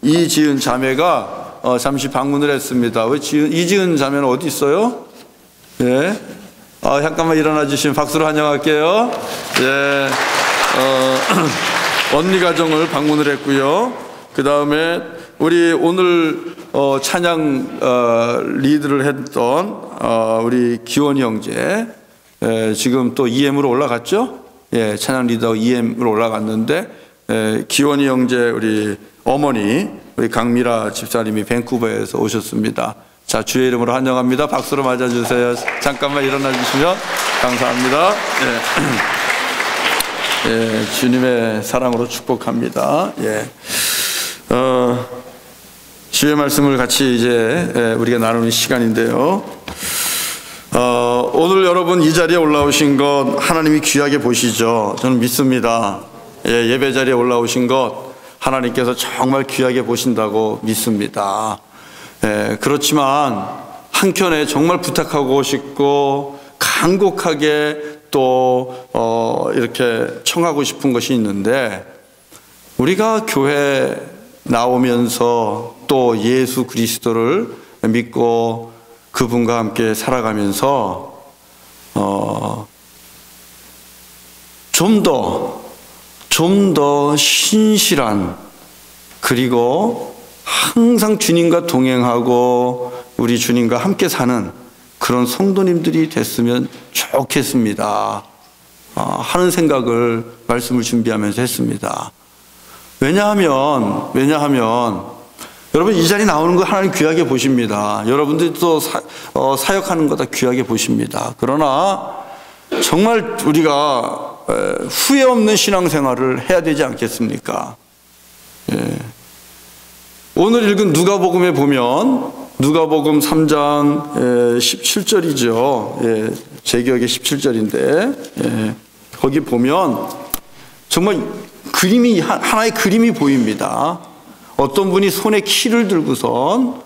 이지은 자매가 잠시 방문을 했습니다. 이지은 자매는 어디 있어요? 예. 잠깐만 일어나 주시면 박수로 환영할게요. 예. 언니 가정을 방문을 했고요. 그 다음에 우리 오늘 찬양 리드를 했던 우리 기원이 형제, 지금 또 EM으로 올라갔죠? 예, 찬양 리더하고 EM으로 올라갔는데, 기원이 형제 우리 어머니, 우리 강미라 집사님이 밴쿠버에서 오셨습니다. 자, 주의 이름으로 환영합니다. 박수로 맞아주세요. 잠깐만 일어나 주시면 감사합니다. 예. 예, 주님의 사랑으로 축복합니다. 예. 주의 말씀을 같이 이제 우리가 나누는 시간인데요. 오늘 여러분 이 자리에 올라오신 것 하나님이 귀하게 보시죠. 저는 믿습니다. 예, 예배 자리에 올라오신 것 하나님께서 정말 귀하게 보신다고 믿습니다. 예, 그렇지만 한켠에 정말 부탁하고 싶고 간곡하게 또 이렇게 청하고 싶은 것이 있는데, 우리가 교회 나오면서 또 예수 그리스도를 믿고 그분과 함께 살아가면서 좀 더 신실한, 그리고 항상 주님과 동행하고 우리 주님과 함께 사는 그런 성도님들이 됐으면 좋겠습니다 하는 생각을 말씀을 준비하면서 했습니다. 왜냐하면 여러분 이 자리에 나오는 거 하나님 귀하게 보십니다. 여러분들이 또 사역하는 거 다 귀하게 보십니다. 그러나 정말 우리가 후회 없는 신앙생활을 해야 되지 않겠습니까? 예. 오늘 읽은 누가복음에 보면 누가복음 3장 17절이죠. 예, 제 기억에 17절인데 예, 거기 보면 정말 그림이, 하나의 그림이 보입니다. 어떤 분이 손에 키를 들고선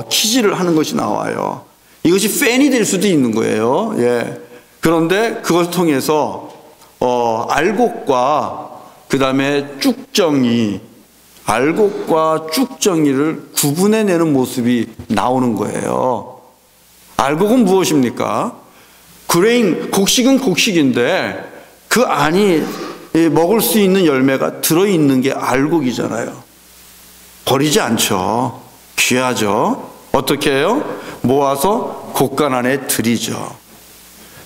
키질을 하는 것이 나와요. 이것이 팬이 될 수도 있는 거예요. 예. 그런데 그것을 통해서 알곡과 그 다음에 알곡과 쭉정이를 구분해내는 모습이 나오는 거예요. 알곡은 무엇입니까? 곡식은 곡식인데 그 안이 먹을 수 있는 열매가 들어있는 게 알곡이잖아요. 버리지 않죠. 귀하죠. 어떻게 해요? 모아서 곡간 안에 들이죠.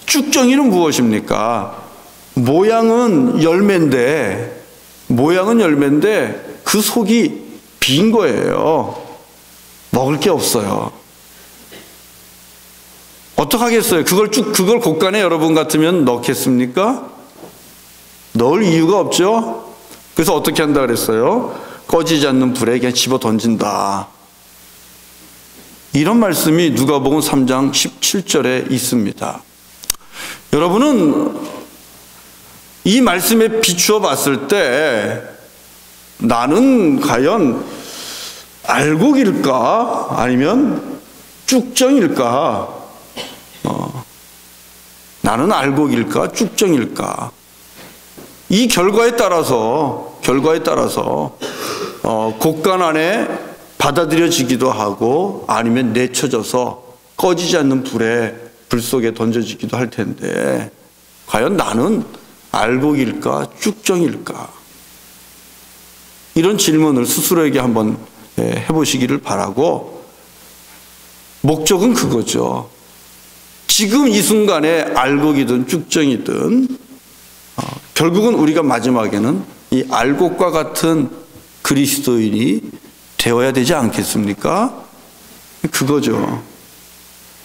쭉정이는 무엇입니까? 모양은 열매인데 그 속이 빈 거예요. 먹을 게 없어요. 어떡하겠어요? 그걸 곡간에 여러분 같으면 넣겠습니까? 넣을 이유가 없죠? 그래서 어떻게 한다 그랬어요? 꺼지지 않는 불에 그냥 집어 던진다. 이런 말씀이 누가복음 3장 17절에 있습니다. 여러분은 이 말씀에 비추어 봤을 때 나는 과연 알곡일까? 아니면 쭉정일까? 나는 알곡일까? 쭉정일까? 이 결과에 따라서 곡간 안에 받아들여지기도 하고 아니면 내쳐져서 꺼지지 않는 불 속에 던져지기도 할 텐데, 과연 나는 알곡일까? 쭉정일까? 이런 질문을 스스로에게 한번 해보시기를 바라고, 목적은 그거죠. 지금 이 순간에 알곡이든 쭉정이든 결국은 우리가 마지막에는 이 알곡과 같은 그리스도인이 되어야 되지 않겠습니까? 그거죠.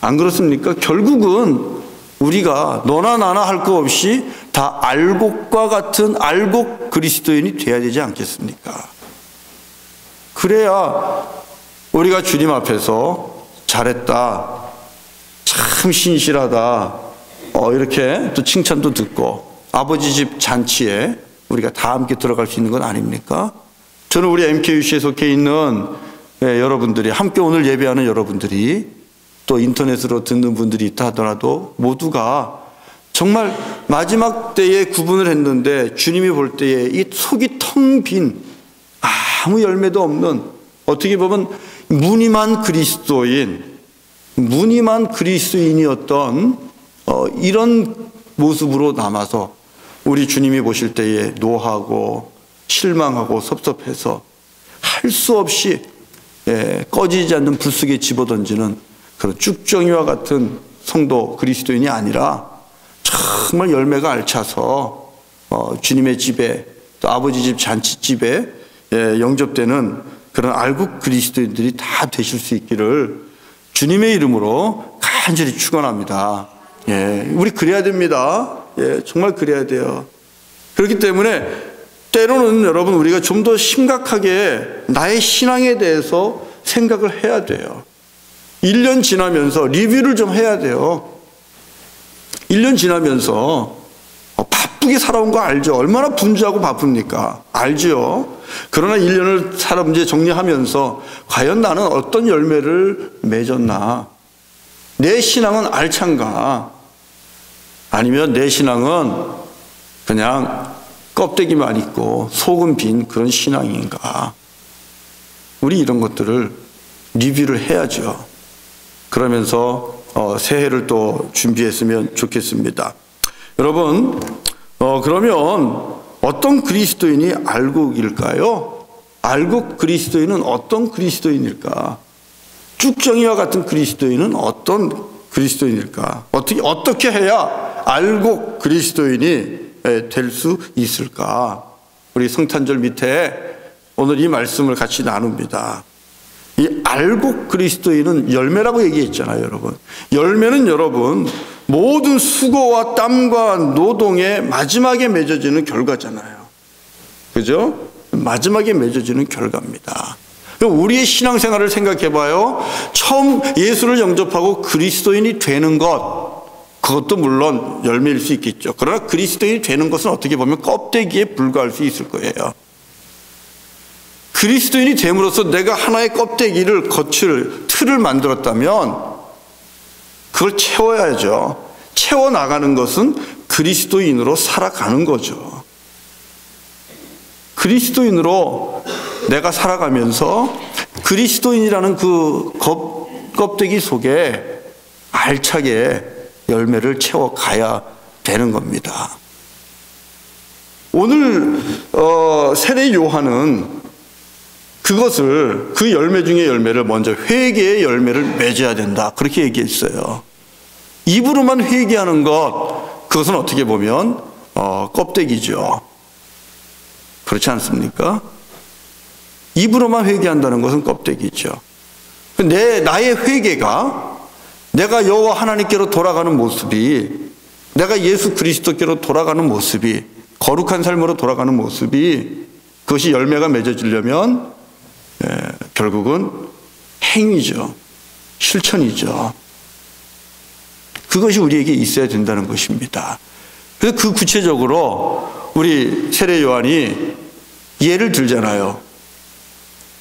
안 그렇습니까? 결국은 우리가 너나 나나 할 거 없이 다 알곡과 같은 알곡 그리스도인이 되어야 되지 않겠습니까? 그래야 우리가 주님 앞에서 잘했다, 참 신실하다, 이렇게 또 칭찬도 듣고 아버지 집 잔치에 우리가 다 함께 들어갈 수 있는 건 아닙니까? 저는 우리 MKUC에 속해 있는 여러분들이, 함께 오늘 예배하는 여러분들이, 또 인터넷으로 듣는 분들이 있다 하더라도 모두가 정말 마지막 때에 구분을 했는데 주님이 볼 때에 이 속이 텅 빈 아무 열매도 없는, 어떻게 보면 무늬만 그리스도인이었던 이런 모습으로 남아서 우리 주님이 보실 때에 노하고 실망하고 섭섭해서 할 수 없이 꺼지지 않는 불 속에 집어던지는 그런 쭉정이와 같은 성도 그리스도인이 아니라 정말 열매가 알차서 주님의 집에, 또 아버지 집 잔치집에 영접되는 그런 알국 그리스도인들이 다 되실 수 있기를 주님의 이름으로 간절히 축원합니다. 우리 그래야 됩니다. 정말 그래야 돼요. 그렇기 때문에 때로는 여러분, 우리가 좀 더 심각하게 나의 신앙에 대해서 생각을 해야 돼요. 1년 지나면서 리뷰를 좀 해야 돼요. 1년 지나면서 바쁘게 살아온 거 알죠? 얼마나 분주하고 바쁩니까? 알죠? 그러나 1년을 이제 정리하면서 과연 나는 어떤 열매를 맺었나? 내 신앙은 알찬가? 아니면 내 신앙은 그냥 껍데기만 있고 속은 빈 그런 신앙인가? 우리 이런 것들을 리뷰를 해야죠. 그러면서 새해를 또 준비했으면 좋겠습니다. 여러분, 그러면 어떤 그리스도인이 알국일까요? 알국 그리스도인은 어떤 그리스도인일까? 쭉정이와 같은 그리스도인은 어떤 그리스도인일까? 어떻게 해야 알국 그리스도인이 될 수 있을까? 우리 성탄절 밑에 오늘 이 말씀을 같이 나눕니다. 이 알국 그리스도인은 열매라고 얘기했잖아요, 여러분. 열매는 여러분, 모든 수고와 땀과 노동의 마지막에 맺어지는 결과잖아요. 그죠? 마지막에 맺어지는 결과입니다. 우리의 신앙생활을 생각해 봐요. 처음 예수를 영접하고 그리스도인이 되는 것, 그것도 물론 열매일 수 있겠죠. 그러나 그리스도인이 되는 것은 어떻게 보면 껍데기에 불과할 수 있을 거예요. 그리스도인이 됨으로써 내가 하나의 껍데기를, 틀을 만들었다면 그걸 채워야죠. 채워나가는 것은 그리스도인으로 살아가는 거죠. 그리스도인으로 내가 살아가면서 그리스도인이라는 그 껍데기 속에 알차게 열매를 채워가야 되는 겁니다. 오늘 세례 요한은 그 열매 중에 열매를 먼저 회개의 열매를 맺어야 된다, 그렇게 얘기했어요. 입으로만 회개하는 것, 그것은 어떻게 보면 껍데기죠. 그렇지 않습니까? 입으로만 회개한다는 것은 껍데기죠. 나의 회개가 내가 여호와 하나님께로 돌아가는 모습이, 내가 예수 그리스도께로 돌아가는 모습이, 거룩한 삶으로 돌아가는 모습이, 그것이 열매가 맺어지려면 결국은 행위죠. 실천이죠. 그것이 우리에게 있어야 된다는 것입니다. 그래서 그 구체적으로 우리 세례 요한이 예를 들잖아요.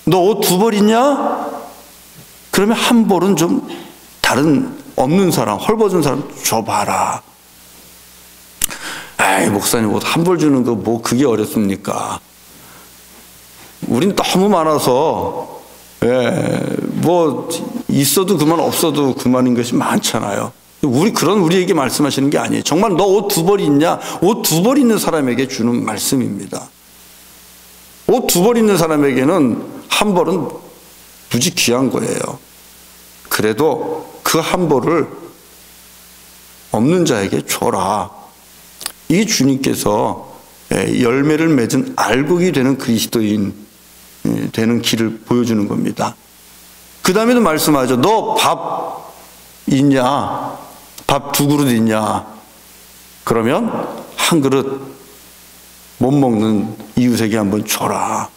너 옷 2벌 있냐? 그러면 한 벌은 좀 다른 없는 사람, 헐벗은 사람 줘봐라. 에이, 목사님 옷 한 벌 주는 거 뭐 그게 어렵습니까? 우린 너무 많아서 뭐 있어도 그만 없어도 그만인 것이 많잖아요. 우리에게 말씀하시는 게 아니에요. 정말 너 옷 2벌 있냐? 옷 2벌 있는 사람에게 주는 말씀입니다. 옷 2벌 있는 사람에게는 한 벌은 무지 귀한 거예요. 그래도 그 한 벌을 없는 자에게 줘라. 이 주님께서 열매를 맺은 알곡이 되는 그리스도인 되는 길을 보여주는 겁니다. 그 다음에도 말씀하죠. 너 밥 있냐? 밥 2그릇 있냐? 그러면 한 그릇 못 먹는 이웃에게 한번 줘라.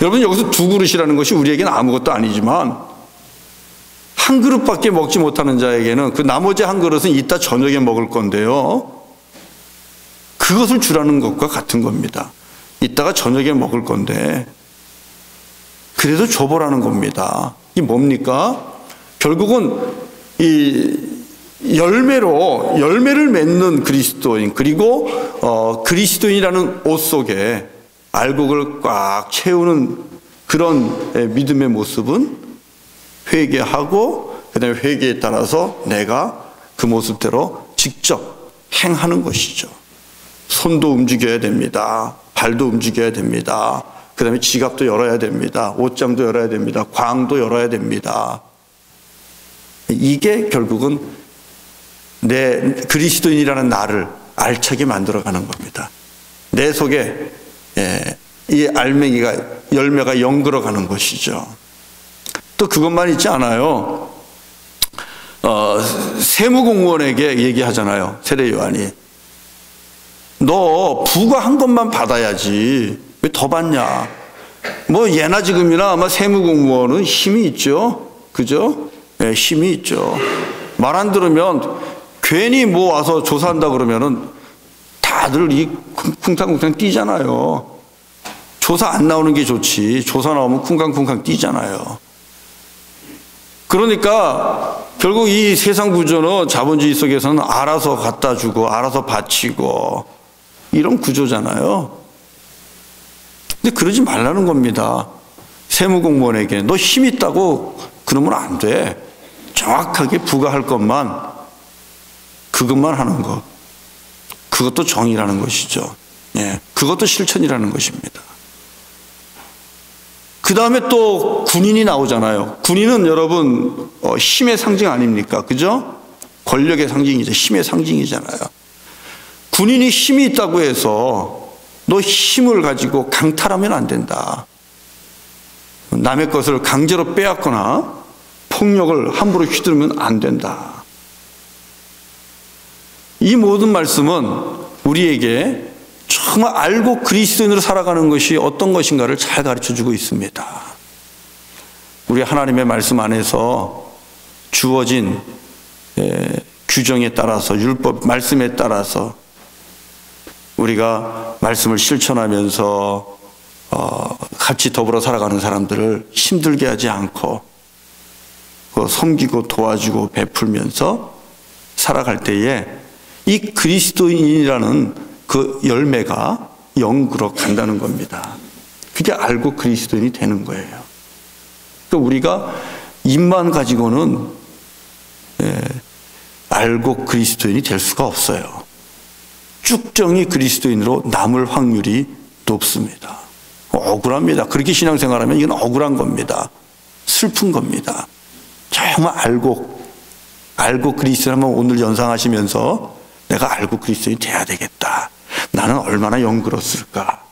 여러분, 여기서 2그릇이라는 것이 우리에게는 아무것도 아니지만 한 그릇밖에 먹지 못하는 자에게는 그 나머지 한 그릇은 이따 저녁에 먹을 건데요, 그것을 주라는 것과 같은 겁니다. 이따가 저녁에 먹을 건데 그래도 줘보라는 겁니다. 이게 뭡니까? 결국은 이 열매를 맺는 그리스도인, 그리고 그리스도인이라는 옷 속에 알곡을 꽉 채우는 그런 믿음의 모습은 회개하고 그다음에 회개에 따라서 내가 그 모습대로 직접 행하는 것이죠. 손도 움직여야 됩니다. 발도 움직여야 됩니다. 그다음에 지갑도 열어야 됩니다. 옷장도 열어야 됩니다. 광도 열어야 됩니다. 이게 결국은 내 그리스도인이라는 나를 알차게 만들어가는 겁니다. 내 속에 이 알맹이가 열매가 연결어가는 것이죠. 또 그것만 있지 않아요. 세무공무원에게 얘기하잖아요. 세례 요한이. 너 부과한 것만 받아야지 왜 더 받냐. 뭐 예나 지금이나 아마 세무공무원은 힘이 있죠. 그죠? 네, 힘이 있죠. 말 안 들으면 괜히 뭐 와서 조사한다 그러면은 다들 이 쿵탕쿵탕 뛰잖아요. 조사 안 나오는 게 좋지. 조사 나오면 쿵쾅쿵쾅 뛰잖아요. 그러니까 결국 이 세상 구조는 자본주의 속에서는 알아서 갖다 주고 알아서 바치고 이런 구조잖아요. 근데 그러지 말라는 겁니다. 세무공무원에게 너 힘 있다고 그러면 안 돼. 정확하게 부과할 것만 그것만 하는 것. 그것도 정의라는 것이죠. 예, 그것도 실천이라는 것입니다. 그 다음에 또 군인이 나오잖아요. 군인은 여러분 힘의 상징 아닙니까? 그죠? 권력의 상징이죠. 힘의 상징이잖아요. 군인이 힘이 있다고 해서 너 힘을 가지고 강탈하면 안 된다. 남의 것을 강제로 빼앗거나 폭력을 함부로 휘두르면 안 된다. 이 모든 말씀은 우리에게 정말 알고 그리스도인으로 살아가는 것이 어떤 것인가를 잘 가르쳐주고 있습니다. 우리 하나님의 말씀 안에서 주어진 규정에 따라서 율법 말씀에 따라서 우리가 말씀을 실천하면서 같이 더불어 살아가는 사람들을 힘들게 하지 않고 섬기고 도와주고 베풀면서 살아갈 때에 이 그리스도인이라는 그 열매가 영구로 간다는 겁니다. 그게 알고 그리스도인이 되는 거예요. 그러니까 우리가 입만 가지고는 알고 그리스도인이 될 수가 없어요. 쭉정이 그리스도인으로 남을 확률이 높습니다. 억울합니다. 그렇게 신앙생활하면 이건 억울한 겁니다. 슬픈 겁니다. 정말 알고 그리스도라면 오늘 연상하시면서 내가 알고 그리스도인이 돼야 되겠다. 나는 얼마나 영그럽을까.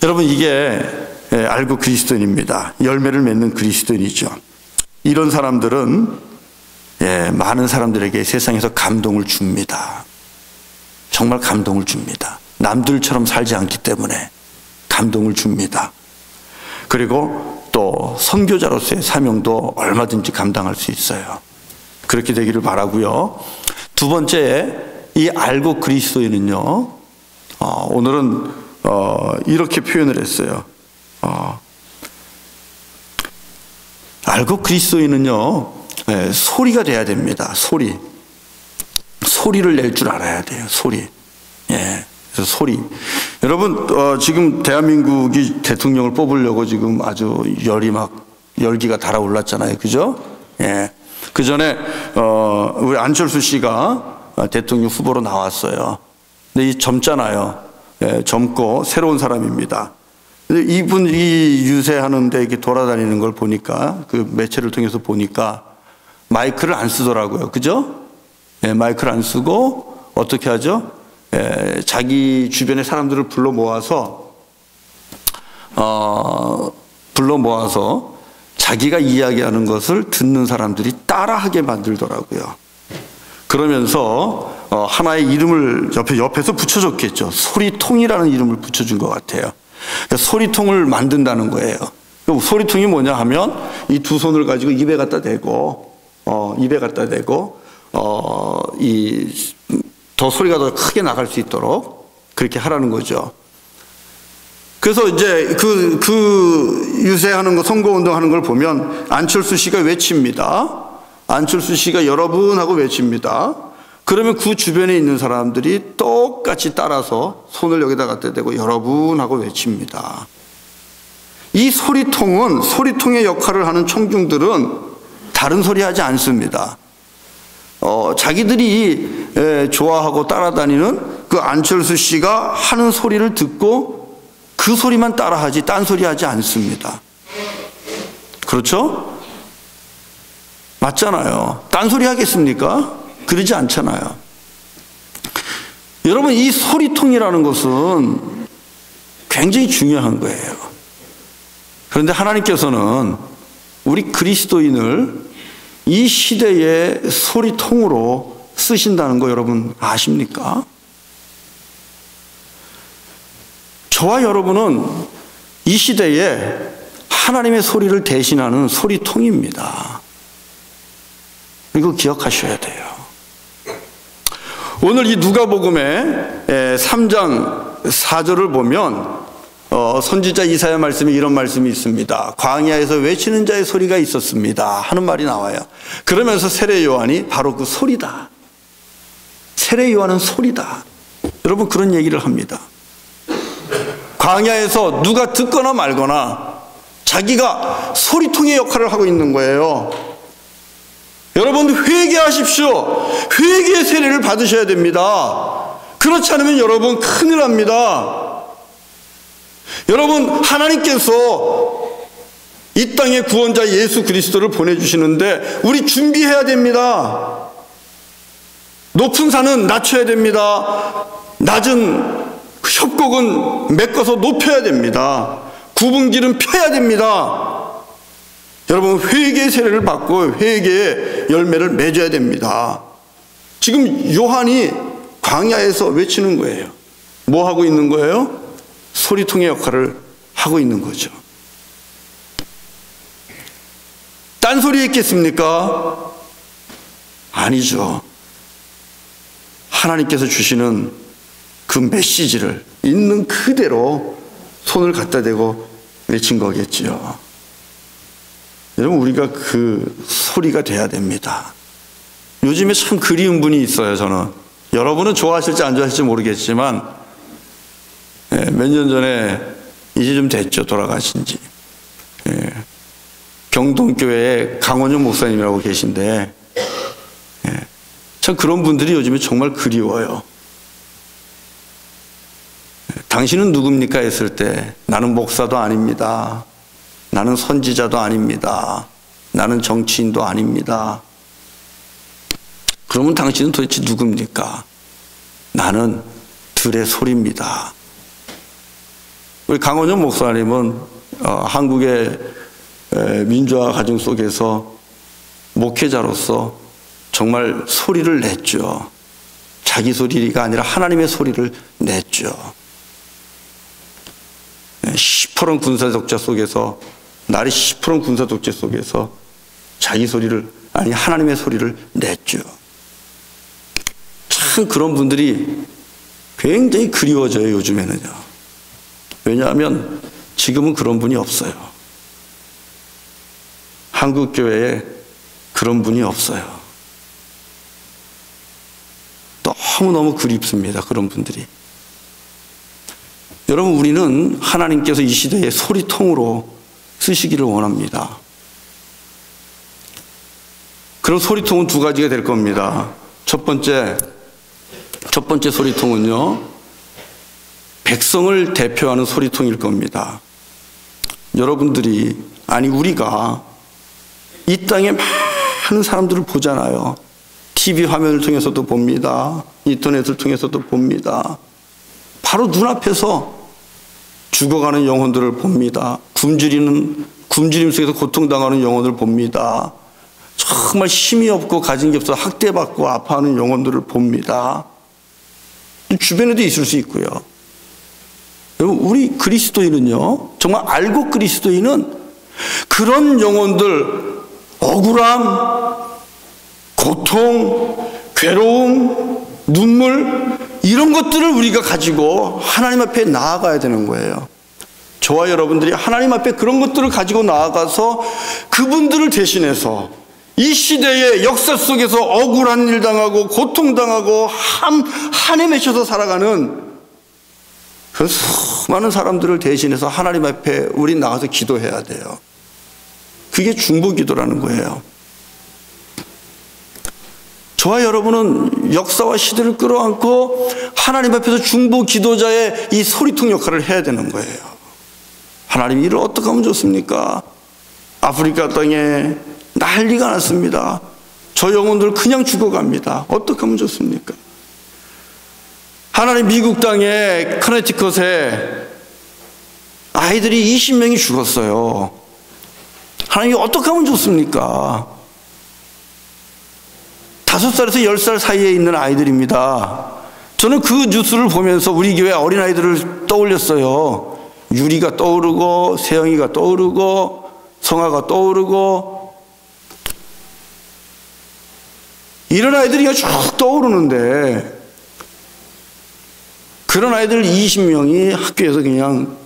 여러분 이게 알고 그리스도인입니다. 열매를 맺는 그리스도인이죠. 이런 사람들은 많은 사람들에게 세상에서 감동을 줍니다. 정말 감동을 줍니다. 남들처럼 살지 않기 때문에 감동을 줍니다. 그리고 또 선교자로서의 사명도 얼마든지 감당할 수 있어요. 그렇게 되기를 바라고요. 두 번째, 이 알고 그리스도인은요, 오늘은 이렇게 표현을 했어요. 알고 그리스도인은요, 소리가 돼야 됩니다. 소리를 낼 줄 알아야 돼요. 소리. 그래서 소리. 여러분 지금 대한민국이 대통령을 뽑으려고 지금 아주 열기가 달아올랐잖아요. 그죠? 그 전에 우리 안철수 씨가 대통령 후보로 나왔어요. 근데 이 젊잖아요. 젊고 새로운 사람입니다. 근데 이분이 유세하는데 이렇게 돌아다니는 걸 보니까 그 매체를 통해서 보니까 마이크를 안 쓰더라고요. 그죠? 마이크를 안 쓰고 어떻게 하죠? 자기 주변의 사람들을 불러 모아서 자기가 이야기하는 것을 듣는 사람들이 따라하게 만들더라고요. 그러면서 하나의 이름을 옆에서 붙여줬겠죠. 소리통이라는 이름을 붙여준 것 같아요. 그러니까 소리통을 만든다는 거예요. 소리통이 뭐냐 하면 이 두 손을 가지고 입에 갖다 대고 더 소리가 더 크게 나갈 수 있도록 그렇게 하라는 거죠. 그래서 이제 그 유세하는 거, 선거운동하는 걸 보면 안철수 씨가 외칩니다. 안철수 씨가 여러분 하고 외칩니다. 그러면 그 주변에 있는 사람들이 똑같이 따라서 손을 여기다 갖다 대고 여러분 하고 외칩니다. 이 소리통의 역할을 하는 청중들은 다른 소리 하지 않습니다. 자기들이 좋아하고 따라다니는 그 안철수 씨가 하는 소리를 듣고 그 소리만 따라하지 딴 소리 하지 않습니다. 그렇죠? 맞잖아요. 딴 소리 하겠습니까? 그러지 않잖아요. 여러분, 이 소리통이라는 것은 굉장히 중요한 거예요. 그런데 하나님께서는 우리 그리스도인을 이 시대의 소리통으로 쓰신다는 거 여러분 아십니까? 저와 여러분은 이 시대에 하나님의 소리를 대신하는 소리통입니다. 이거 기억하셔야 돼요. 오늘 이 누가복음의 3장 4절을 보면 선지자 이사야 말씀에 이런 말씀이 있습니다. 광야에서 외치는 자의 소리가 있었습니다 하는 말이 나와요. 그러면서 세례 요한이 바로 그 소리다. 세례 요한은 소리다. 여러분 그런 얘기를 합니다. 광야에서 누가 듣거나 말거나 자기가 소리통의 역할을 하고 있는 거예요. 여러분 회개하십시오. 회개의 세례를 받으셔야 됩니다. 그렇지 않으면 여러분 큰일 납니다. 여러분 하나님께서 이 땅에 구원자 예수 그리스도를 보내주시는데 우리 준비해야 됩니다. 높은 산은 낮춰야 됩니다. 낮은 협곡은 메꿔서 높여야 됩니다. 굽은 길은 펴야 됩니다. 여러분 회개의 세례를 받고 회개의 열매를 맺어야 됩니다. 지금 요한이 광야에서 외치는 거예요. 뭐 하고 있는 거예요? 소리통의 역할을 하고 있는 거죠. 딴소리 했겠습니까? 아니죠. 하나님께서 주시는 그 메시지를 있는 그대로 손을 갖다 대고 외친 거겠죠. 여러분 우리가 그 소리가 돼야 됩니다. 요즘에 참 그리운 분이 있어요. 저는 여러분은 좋아하실지 안 좋아하실지 모르겠지만 몇 년 전에 이제 좀 됐죠. 돌아가신 지. 경동교회에 강원영 목사님이라고 계신데 참 그런 분들이 요즘에 정말 그리워요. 당신은 누굽니까 했을 때 나는 목사도 아닙니다. 나는 선지자도 아닙니다. 나는 정치인도 아닙니다. 그러면 당신은 도대체 누굽니까? 나는 들의 소리입니다. 우리 강원영 목사님은 한국의 민주화 과정 속에서 목회자로서 정말 소리를 냈죠. 자기 소리가 아니라 하나님의 소리를 냈죠. 시퍼런 군사 독재 속에서 날이 시퍼런 군사 독재 속에서 자기 소리를 아니 하나님의 소리를 냈죠. 참 그런 분들이 굉장히 그리워져요. 요즘에는요. 왜냐하면 지금은 그런 분이 없어요. 한국교회에 그런 분이 없어요. 너무너무 그립습니다. 그런 분들이. 여러분 우리는 하나님께서 이 시대에 소리통으로 쓰시기를 원합니다. 그럼 소리통은 두 가지가 될 겁니다. 첫 번째 소리통은요, 백성을 대표하는 소리통일 겁니다. 여러분들이, 아니 우리가 이 땅에 많은 사람들을 보잖아요. TV 화면을 통해서도 봅니다. 인터넷을 통해서도 봅니다. 바로 눈앞에서 죽어가는 영혼들을 봅니다. 굶주림 속에서 고통당하는 영혼을 봅니다. 정말 힘이 없고 가진 게 없어 학대받고 아파하는 영혼들을 봅니다. 주변에도 있을 수 있고요. 여러분 우리 그리스도인은요, 정말 알고 그리스도인은 그런 영혼들, 억울함, 고통, 괴로움, 눈물, 이런 것들을 우리가 가지고 하나님 앞에 나아가야 되는 거예요. 저와 여러분들이 하나님 앞에 그런 것들을 가지고 나아가서 그분들을 대신해서 이 시대의 역사 속에서 억울한 일 당하고 고통당하고 한에 맺혀서 살아가는 그 수많은 사람들을 대신해서 하나님 앞에 우리 나가서 기도해야 돼요. 그게 중보기도라는 거예요. 저와 여러분은 역사와 시대를 끌어안고 하나님 앞에서 중보기도자의 이 소리통 역할을 해야 되는 거예요. 하나님, 이를 어떻게 하면 좋습니까? 아프리카 땅에 난리가 났습니다. 저 영혼들 그냥 죽어갑니다. 어떻게 하면 좋습니까? 하나님, 미국 땅에 커네티컷에 아이들이 20명이 죽었어요. 하나님, 어떻게 하면 좋습니까? 5살에서 10살 사이에 있는 아이들입니다. 저는 그 뉴스를 보면서 우리 교회 어린아이들을 떠올렸어요. 유리가 떠오르고 세영이가 떠오르고 성아가 떠오르고 이런 아이들이 쭉 떠오르는데 그런 아이들 20명이 학교에서 그냥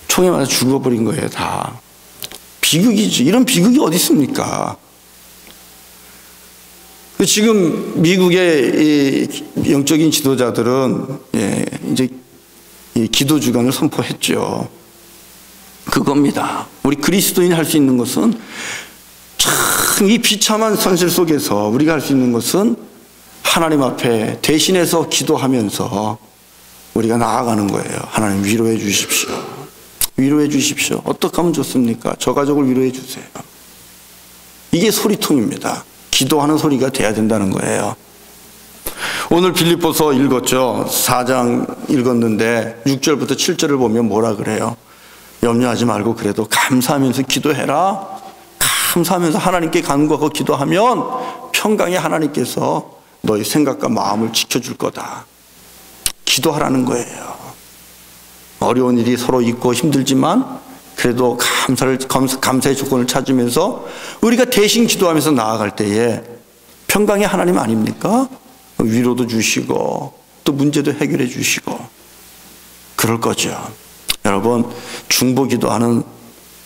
총에 맞아 죽어버린 거예요. 다 비극이죠. 이런 비극이 어디 있습니까? 지금 미국의 영적인 지도자들은 이제 기도 주간을 선포했죠. 그겁니다. 우리 그리스도인이 할 수 있는 것은 참 이 비참한 현실 속에서 우리가 할 수 있는 것은 하나님 앞에 대신해서 기도하면서 우리가 나아가는 거예요. 하나님, 위로해 주십시오. 위로해 주십시오. 어떻게 하면 좋습니까? 저 가족을 위로해 주세요. 이게 소리통입니다. 기도하는 소리가 돼야 된다는 거예요. 오늘 빌립보서 읽었죠. 4장 읽었는데 6절부터 7절을 보면 뭐라 그래요? 염려하지 말고 그래도 감사하면서 기도해라. 감사하면서 하나님께 간구하고 기도하면 평강의 하나님께서 너의 생각과 마음을 지켜줄 거다. 기도하라는 거예요. 어려운 일이 서로 있고 힘들지만 그래도 감사의 조건을 찾으면서 우리가 대신 기도하면서 나아갈 때에 평강의 하나님 아닙니까? 위로도 주시고 또 문제도 해결해 주시고 그럴 거죠. 여러분, 중보기도하는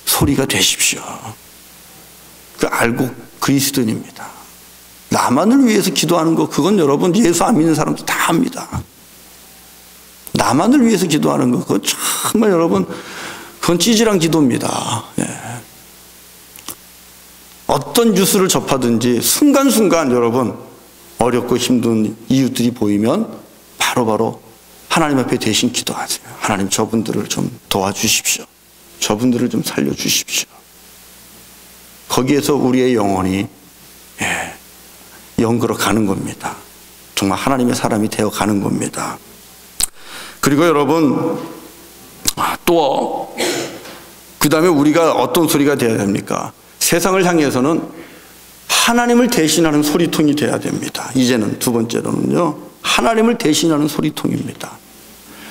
소리가 되십시오. 그 알고 그리스도인입니다. 나만을 위해서 기도하는 거, 그건 여러분 예수 안 믿는 사람도 다 합니다. 나만을 위해서 기도하는 거, 그건 정말 여러분 그건 찌질한 기도입니다. 어떤 뉴스를 접하든지 순간순간 여러분 어렵고 힘든 이웃들이 보이면 바로바로 하나님 앞에 대신 기도하세요. 하나님, 저분들을 좀 도와주십시오. 저분들을 좀 살려주십시오. 거기에서 우리의 영혼이 영그러 가는 겁니다. 정말 하나님의 사람이 되어 가는 겁니다. 그리고 여러분 또 그 다음에 우리가 어떤 소리가 돼야 됩니까? 세상을 향해서는 하나님을 대신하는 소리통이 돼야 됩니다. 이제는 두 번째로는요, 하나님을 대신하는 소리통입니다.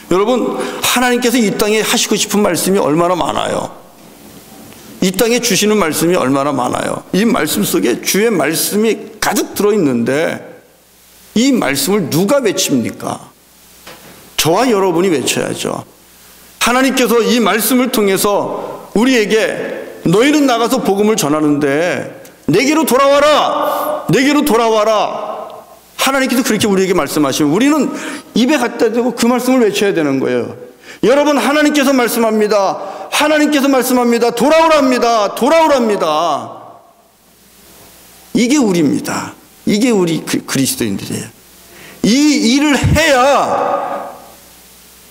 여러분, 하나님께서 이 땅에 하시고 싶은 말씀이 얼마나 많아요. 이 땅에 주시는 말씀이 얼마나 많아요. 이 말씀 속에 주의 말씀이 가득 들어있는데 이 말씀을 누가 외칩니까? 저와 여러분이 외쳐야죠. 하나님께서 이 말씀을 통해서 우리에게 너희는 나가서 복음을 전하는데 내게로 돌아와라, 내게로 돌아와라. 하나님께서 그렇게 우리에게 말씀하시면 우리는 입에 갖다 대고 그 말씀을 외쳐야 되는 거예요. 여러분, 하나님께서 말씀합니다. 하나님께서 말씀합니다. 돌아오랍니다. 돌아오랍니다. 이게 우리입니다. 이게 우리 그리스도인들이에요. 이 일을 해야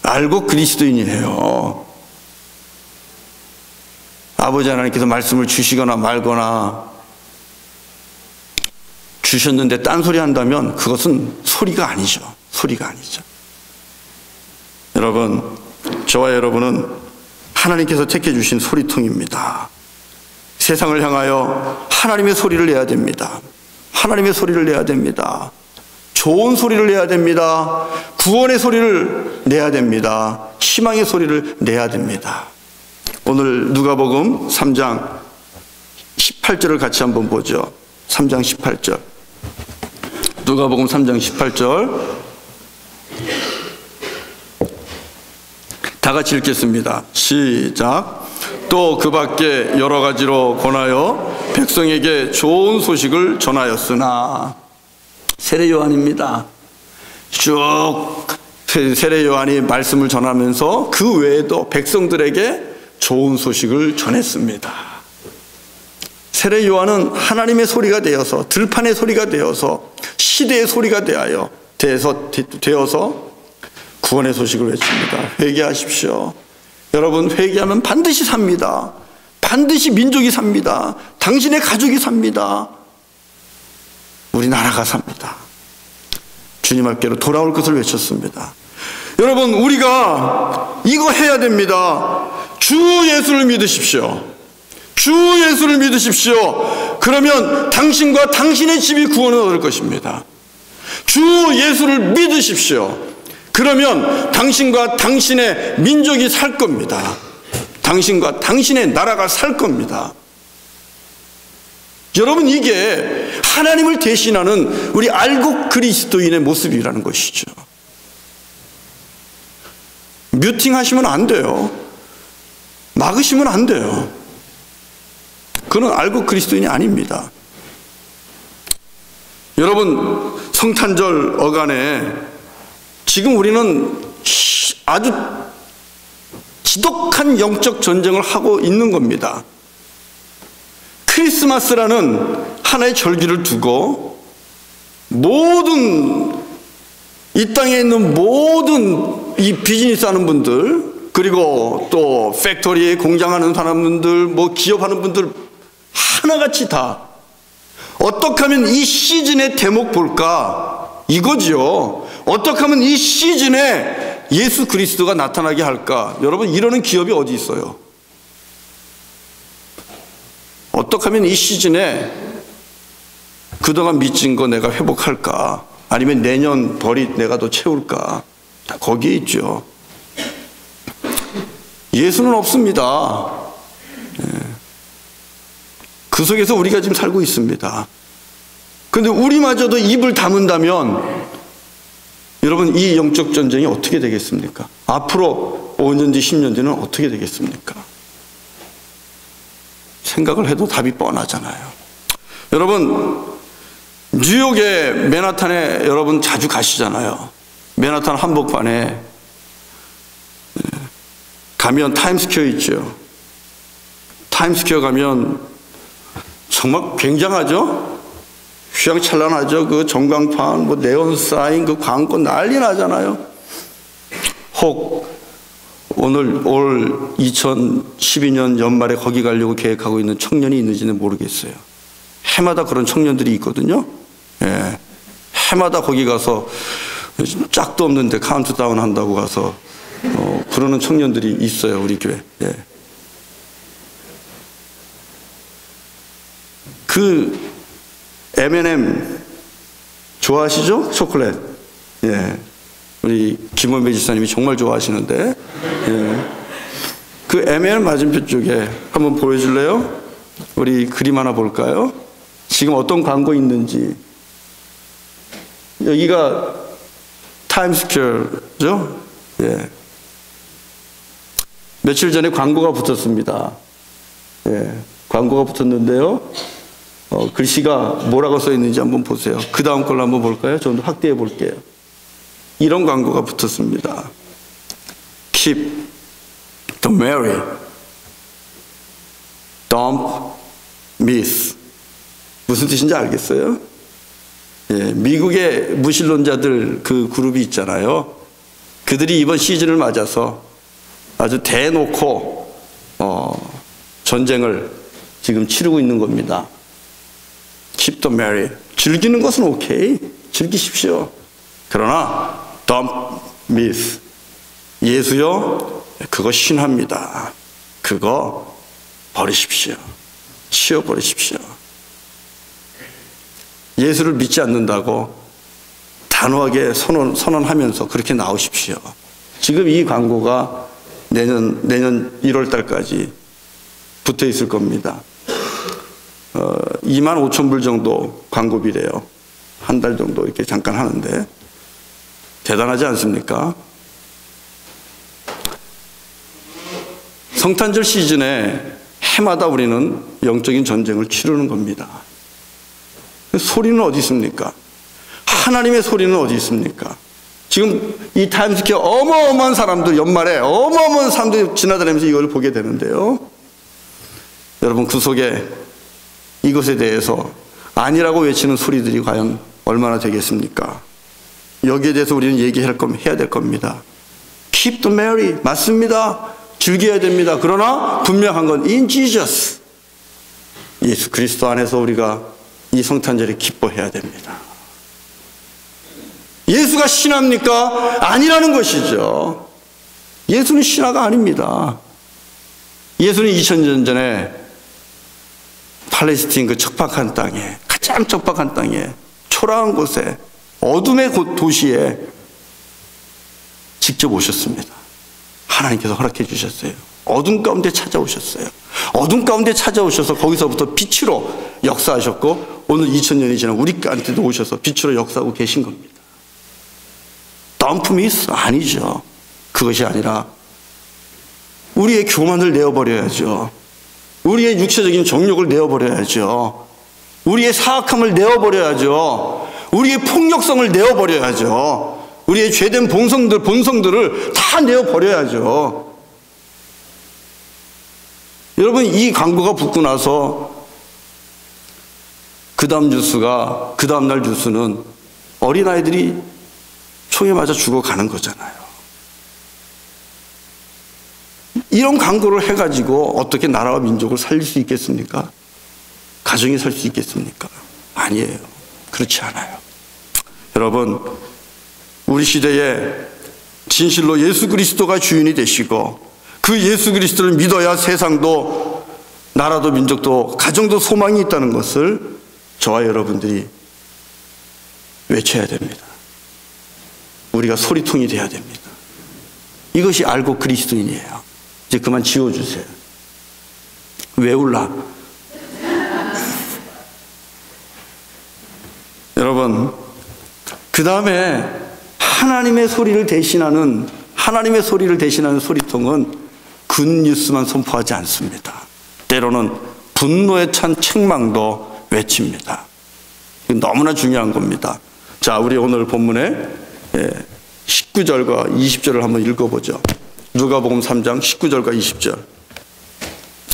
알고 그리스도인이에요. 아버지 하나님께서 말씀을 주시거나 말거나 주셨는데 딴소리 한다면 그것은 소리가 아니죠. 소리가 아니죠. 여러분, 저와 여러분은 하나님께서 택해 주신 소리통입니다. 세상을 향하여 하나님의 소리를 내야 됩니다. 하나님의 소리를 내야 됩니다. 좋은 소리를 내야 됩니다. 구원의 소리를 내야 됩니다. 희망의 소리를 내야 됩니다. 오늘 누가복음 3장 18절을 같이 한번 보죠. 3장 18절. 누가복음 3장 18절. 다 같이 읽겠습니다. 시작. 또 그 밖에 여러 가지로 권하여 백성에게 좋은 소식을 전하였으나. 세례 요한입니다. 쭉 세례 요한이 말씀을 전하면서 그 외에도 백성들에게 좋은 소식을 전했습니다. 세례 요한은 하나님의 소리가 되어서, 들판의 소리가 되어서, 시대의 소리가 되어서 구원의 소식을 외칩니다. 회개하십시오. 여러분, 회개하면 반드시 삽니다. 반드시 민족이 삽니다. 당신의 가족이 삽니다. 우리 나라가 삽니다. 주님 앞께로 돌아올 것을 외쳤습니다. 여러분, 우리가 이거 해야 됩니다. 주 예수를 믿으십시오. 주 예수를 믿으십시오. 그러면 당신과 당신의 집이 구원을 얻을 것입니다. 주 예수를 믿으십시오. 그러면 당신과 당신의 민족이 살 겁니다. 당신과 당신의 나라가 살 겁니다. 여러분, 이게 하나님을 대신하는 우리 알곡 그리스도인의 모습이라는 것이죠. 뮤팅하시면 안 돼요. 막으시면 안 돼요. 그는 알곡 그리스도인이 아닙니다. 여러분, 성탄절 어간에 지금 우리는 아주 지독한 영적 전쟁을 하고 있는 겁니다. 크리스마스라는 하나의 절기를 두고 모든 이 땅에 있는 모든 이 비즈니스 하는 분들, 그리고 또 팩토리에 공장하는 사람들, 뭐 기업하는 분들 하나같이 다 어떻게 하면 이 시즌의 대목 볼까, 이거지요. 어떻게 하면 이 시즌에 예수 그리스도가 나타나게 할까. 여러분, 이러는 기업이 어디 있어요? 어떻게 하면 이 시즌에 그동안 미친 거 내가 회복할까, 아니면 내년 벌이 내가 더 채울까, 다 거기에 있죠. 예수는 없습니다. 그 속에서 우리가 지금 살고 있습니다. 그런데 우리마저도 입을 다문다면 여러분, 이 영적 전쟁이 어떻게 되겠습니까? 앞으로 5년 뒤, 10년 뒤는 어떻게 되겠습니까? 생각을 해도 답이 뻔하잖아요. 여러분, 뉴욕의 맨하탄에 여러분 자주 가시잖아요. 맨하탄 한복판에 가면 타임스퀘어 있죠. 타임스퀘어 가면 정말 굉장하죠? 휘황찬란하죠. 그 전광판, 뭐 네온 사인, 그 광고 난리 나잖아요. 혹 올 2012년 연말에 거기 가려고 계획하고 있는 청년이 있는지는 모르겠어요. 해마다 그런 청년들이 있거든요. 예. 해마다 거기 가서 짝도 없는데 카운트다운 한다고 가서 그러는 청년들이 있어요, 우리 교회. 예. 그 M&M 좋아하시죠? 초콜릿. 예. 우리 김원배 지사님이 정말 좋아하시는데, 예. 그 M&M 맞은편 쪽에 한번 보여줄래요? 우리 그림 하나 볼까요? 지금 어떤 광고 있는지. 여기가 타임스퀘어죠? 예. 며칠 전에 광고가 붙었습니다. 예. 광고가 붙었는데요. 글씨가 뭐라고 써 있는지 한번 보세요. 그 다음 걸로 한번 볼까요? 좀 더 확대해 볼게요. 이런 광고가 붙었습니다. Keep the merry, don't miss. 무슨 뜻인지 알겠어요? 예, 미국의 무신론자들 그 그룹이 있잖아요. 그들이 이번 시즌을 맞아서 아주 대놓고 전쟁을 지금 치르고 있는 겁니다. Keep the merry. 즐기는 것은 오케이. 즐기십시오. 그러나 don't miss. 예수요, 그거 신합니다. 그거 버리십시오. 치워버리십시오. 예수를 믿지 않는다고 단호하게 선언하면서 그렇게 나오십시오. 지금 이 광고가 내년 1월 달까지 붙어 있을 겁니다. 25,000불 정도 광고비래요. 한 달 정도 이렇게 잠깐 하는데 대단하지 않습니까? 성탄절 시즌에 해마다 우리는 영적인 전쟁을 치르는 겁니다. 소리는 어디 있습니까? 하나님의 소리는 어디 있습니까? 지금 이 타임스퀘어 어마어마한 사람들, 연말에 어마어마한 사람들이 지나다니면서 이걸 보게 되는데요. 여러분, 그 속에 이것에 대해서 아니라고 외치는 소리들이 과연 얼마나 되겠습니까? 여기에 대해서 우리는 해야 될 겁니다. Keep the merry. 맞습니다. 즐겨야 됩니다. 그러나 분명한 건 in Jesus. 예수 그리스도 안에서 우리가 이 성탄절에 기뻐해야 됩니다. 예수가 신화입니까? 아니라는 것이죠. 예수는 신화가 아닙니다. 예수는 2000년 전에 팔레스틴 그 척박한 땅에, 가장 척박한 땅에, 초라한 곳에, 어둠의 도시에 직접 오셨습니다. 하나님께서 허락해 주셨어요. 어둠 가운데 찾아오셨어요. 어둠 가운데 찾아오셔서 거기서부터 빛으로 역사하셨고, 오늘 2000년이 지난 우리한테도 오셔서 빛으로 역사하고 계신 겁니다. 덤프미스? 아니죠. 그것이 아니라 우리의 교만을 내어버려야죠. 우리의 육체적인 정욕을 내어버려야죠. 우리의 사악함을 내어버려야죠. 우리의 폭력성을 내어버려야죠. 우리의 죄된 본성들을 다 내어버려야죠. 여러분, 이 광고가 붙고 나서 그 다음 날 뉴스는 어린아이들이 총에 맞아 죽어가는 거잖아요. 이런 광고를 해가지고 어떻게 나라와 민족을 살릴 수 있겠습니까? 가정이 살 수 있겠습니까? 아니에요. 그렇지 않아요. 여러분, 우리 시대에 진실로 예수 그리스도가 주인이 되시고 그 예수 그리스도를 믿어야 세상도 나라도 민족도 가정도 소망이 있다는 것을 저와 여러분들이 외쳐야 됩니다. 우리가 소리통이 돼야 됩니다. 이것이 알고 그리스도인이에요. 이제 그만 지워주세요. 왜 울라? 여러분, 그 다음에 하나님의 소리를 대신하는 소리통은 굿뉴스만 선포하지 않습니다. 때로는 분노에 찬 책망도 외칩니다. 너무나 중요한 겁니다. 자, 우리 오늘 본문에 19절과 20절을 한번 읽어보죠. 누가복음 3장 19절과 20절.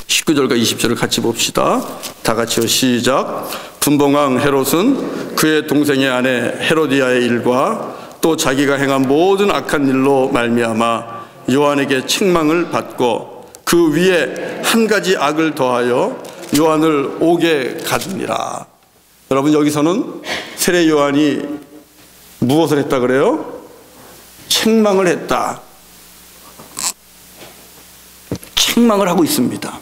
19절과 20절을 같이 봅시다. 다 같이요. 시작. 분봉왕 헤롯은 그의 동생의 아내 헤로디아의 일과 또 자기가 행한 모든 악한 일로 말미암아 요한에게 책망을 받고 그 위에 한 가지 악을 더하여 요한을 옥에 가두니라. 여러분, 여기서는 세례 요한이 무엇을 했다 그래요? 책망을 했다. 책망을 하고 있습니다.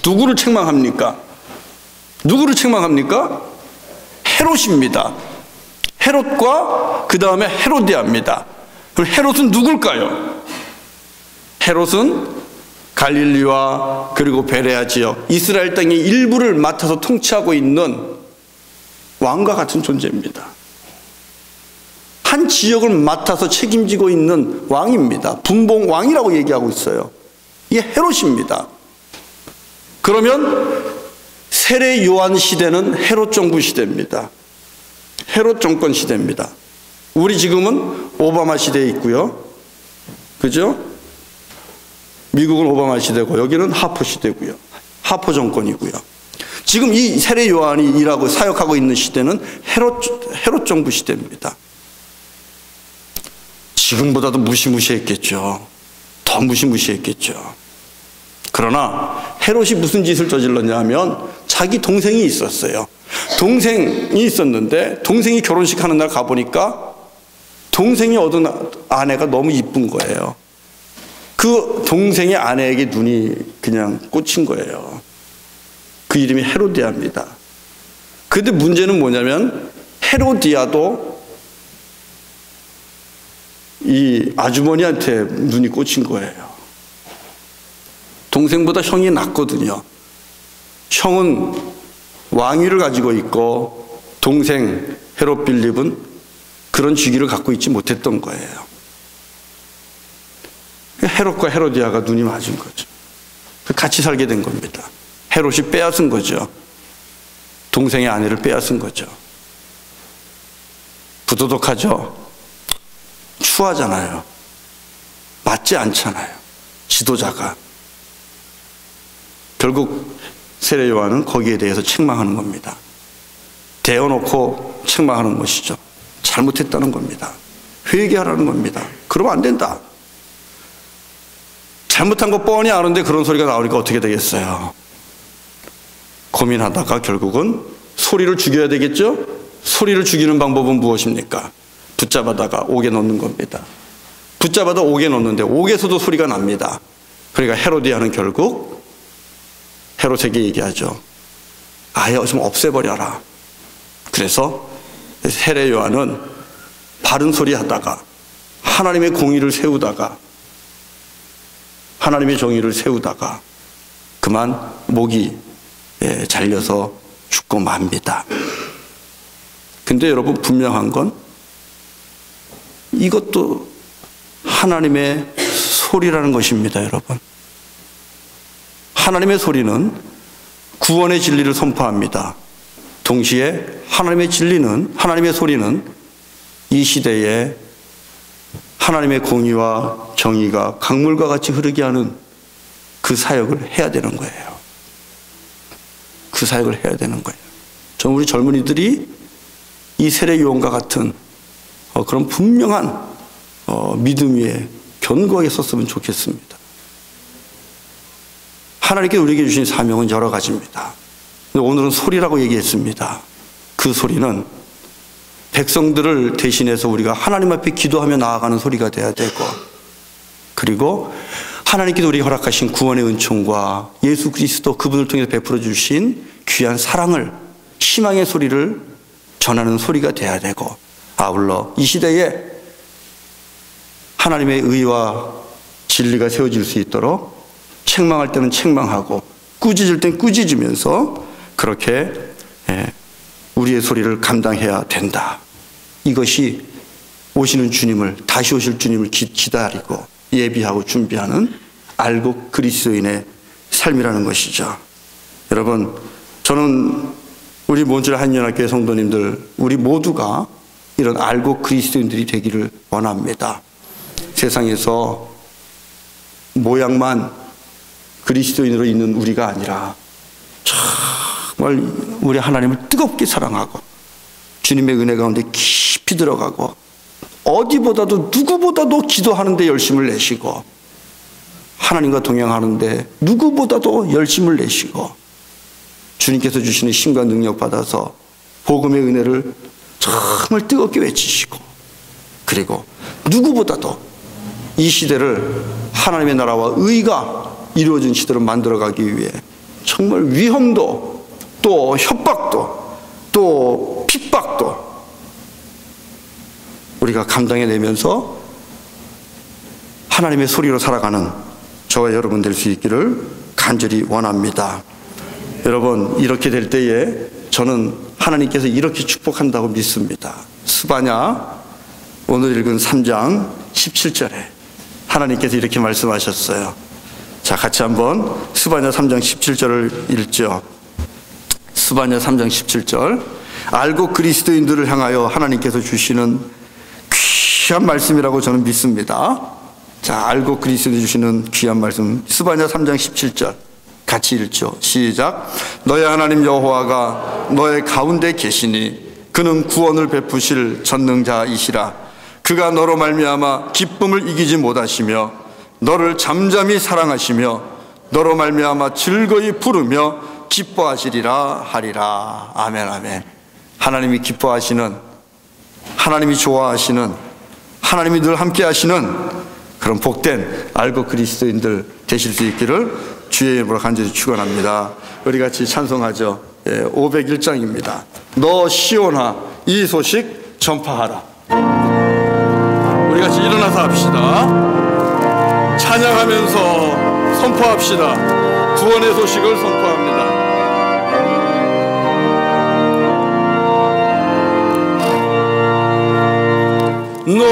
누구를 책망합니까? 헤롯입니다. 헤롯과 그 다음에 헤로디아입니다. 그럼 헤롯은 누굴까요? 헤롯은 갈릴리와 그리고 베레아 지역, 이스라엘 땅의 일부를 맡아서 통치하고 있는 왕과 같은 존재입니다. 한 지역을 맡아서 책임지고 있는 왕입니다. 분봉왕이라고 얘기하고 있어요. 이게 헤롯입니다. 그러면 세례 요한 시대는 헤롯 정부 시대입니다. 헤롯 정권 시대입니다. 우리 지금은 오바마 시대에 있고요. 그죠? 미국은 오바마 시대고 여기는 하포 시대고요. 하포 정권이고요. 지금 이 세례 요한이 일하고 사역하고 있는 시대는 헤롯 정부 시대입니다. 지금보다도 무시무시했겠죠. 더 무시무시했겠죠. 그러나 헤롯이 무슨 짓을 저질렀냐 하면 자기 동생이 있었어요. 동생이 있었는데 동생이 결혼식 하는 날 가보니까 동생이 얻은 아내가 너무 이쁜 거예요. 그 동생의 아내에게 눈이 그냥 꽂힌 거예요. 그 이름이 헤로디아입니다. 그런데 문제는 뭐냐면 헤로디아도 이 아주머니한테 눈이 꽂힌 거예요. 동생보다 형이 낫거든요. 형은 왕위를 가지고 있고 동생 헤롯 빌립은 그런 직위를 갖고 있지 못했던 거예요. 헤롯과 헤로디아가 눈이 맞은 거죠. 같이 살게 된 겁니다. 헤롯이 빼앗은 거죠. 동생의 아내를 빼앗은 거죠. 부도덕하죠. 추하잖아요. 맞지 않잖아요. 지도자가. 결국 세례 요한은 거기에 대해서 책망하는 겁니다. 대어놓고 책망하는 것이죠. 잘못했다는 겁니다. 회개하라는 겁니다. 그러면 안 된다. 잘못한 거 뻔히 아는데 그런 소리가 나오니까 어떻게 되겠어요? 고민하다가 결국은 소리를 죽여야 되겠죠? 소리를 죽이는 방법은 무엇입니까? 붙잡아다가 옥에 넣는 겁니다. 붙잡아다 옥에 넣는데 옥에서도 소리가 납니다. 그러니까 헤로디아는 결국 헤롯에게 얘기하죠. 아예 좀 없애버려라. 그래서 세례 요한은 바른 소리 하다가 하나님의 공의를 세우다가 하나님의 정의를 세우다가 그만 목이 잘려서 죽고 맙니다. 근데 여러분 분명한 건 이것도 하나님의 소리라는 것입니다, 여러분. 하나님의 소리는 구원의 진리를 선포합니다. 동시에 하나님의 진리는, 하나님의 소리는 이 시대에 하나님의 공의와 정의가 강물과 같이 흐르게 하는 그 사역을 해야 되는 거예요. 그 사역을 해야 되는 거예요. 저는 우리 젊은이들이 이 세례 요한과 같은 그런 분명한 믿음 위에 견고하게 섰으면 좋겠습니다. 하나님께 우리에게 주신 사명은 여러 가지입니다. 오늘은 소리라고 얘기했습니다. 그 소리는 백성들을 대신해서 우리가 하나님 앞에 기도하며 나아가는 소리가 돼야 되고, 그리고 하나님께서 우리에게 허락하신 구원의 은총과 예수 그리스도 그분을 통해서 베풀어 주신 귀한 사랑을, 희망의 소리를 전하는 소리가 돼야 되고, 아울러 이 시대에 하나님의 의와 진리가 세워질 수 있도록 책망할 때는 책망하고 꾸짖을 땐 꾸짖으면서 그렇게 우리의 소리를 감당해야 된다. 이것이 오시는 주님을, 다시 오실 주님을 기다리고 예비하고 준비하는 알곡 그리스도인의 삶이라는 것이죠. 여러분, 저는 우리 몬트레 한인연합교회 성도님들, 우리 모두가 이런 알곡 그리스도인들이 되기를 원합니다. 세상에서 모양만 그리스도인으로 있는 우리가 아니라 정말 우리 하나님을 뜨겁게 사랑하고 주님의 은혜 가운데 깊이 들어가고 어디보다도 누구보다도 기도하는 데 열심을 내시고 하나님과 동행하는데 누구보다도 열심을 내시고 주님께서 주시는 힘과 능력 받아서 복음의 은혜를 정말 뜨겁게 외치시고, 그리고 누구보다도 이 시대를 하나님의 나라와 의가 이루어진 시대로 만들어가기 위해 정말 위험도 또 협박도 또 핍박도 우리가 감당해내면서 하나님의 소리로 살아가는 저와 여러분 될 수 있기를 간절히 원합니다. 여러분, 이렇게 될 때에 저는 하나님께서 이렇게 축복한다고 믿습니다. 스바냐 오늘 읽은 3장 17절에 하나님께서 이렇게 말씀하셨어요. 자, 같이 한번 스바냐 3장 17절을 읽죠. 스바냐 3장 17절. 알고 그리스도인들을 향하여 하나님께서 주시는 귀한 말씀이라고 저는 믿습니다. 자, 알고 그리스도인들이 주시는 귀한 말씀. 스바냐 3장 17절 같이 읽죠. 시작. 너의 하나님 여호와가 너의 가운데 계시니 그는 구원을 베푸실 전능자이시라. 그가 너로 말미암아 기쁨을 이기지 못하시며 너를 잠잠히 사랑하시며 너로 말미암아 즐거이 부르며 기뻐하시리라 하리라. 아멘, 아멘. 하나님이 기뻐하시는, 하나님이 좋아하시는, 하나님이 늘 함께 하시는 그런 복된 알고 그리스도인들 되실 수 있기를 주의 이름으로 간절히 축원합니다. 우리 같이 찬송하죠. 501장입니다. 너 시온아 이 소식 전파하라. 우리 같이 일어나서 합시다. 찬양하면서 선포합시다. 구원의 소식을 선포합니다. 너